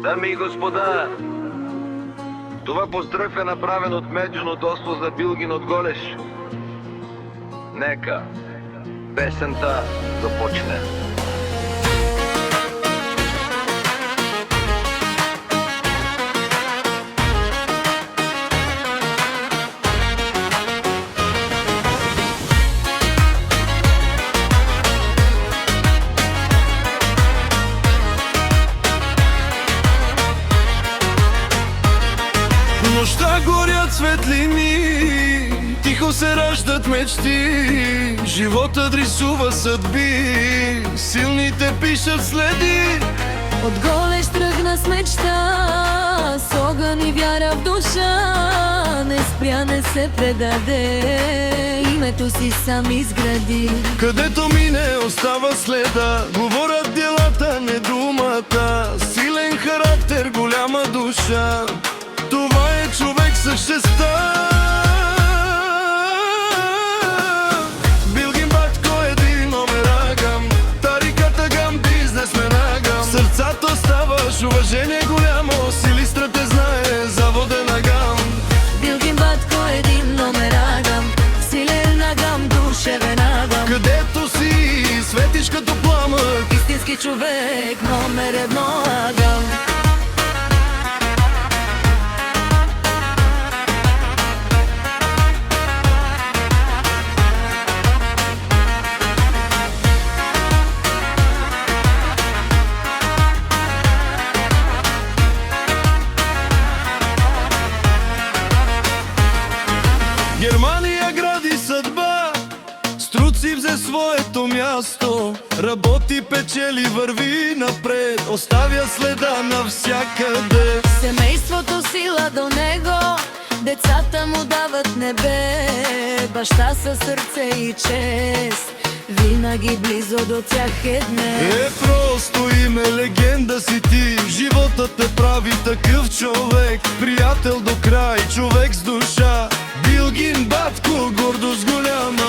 Дами и господа, това поздрав е направен от Меджуно досло за Билгин от Голеш. Нека песента започне. Нощта горят светлини, тихо се раждат мечти. Животът рисува съдби, силните пишат следи. От Голеш тръгна с мечта, с огън и вяра в душа. Не спря, не се предаде, името си сам изгради. Където мине остава следа, говорят делата, не думата. Силен характер, голяма душа, това е човек с шеста. Билгин батко един номер агам, тариката гам, бизнесмен агам. Сърцато ставаш, уважение голямо, силистрата знае, заводен агам. Билгин батко един номер агам, силен агам, душевен агам. Където си, светиш като пламък, Истински човек, номер едно агам. Германия гради съдба, с труд си взе своето място. Работи, печели, върви напред, оставя следа навсякъде. Семейството сила до него, децата му дават небе. Баща със сърце и чест, винаги близо до тях е днес. Просто име, легенда си ти, животът те прави такъв човек. Приятел до край, човек с душа, Билгин батко, гордост голяма.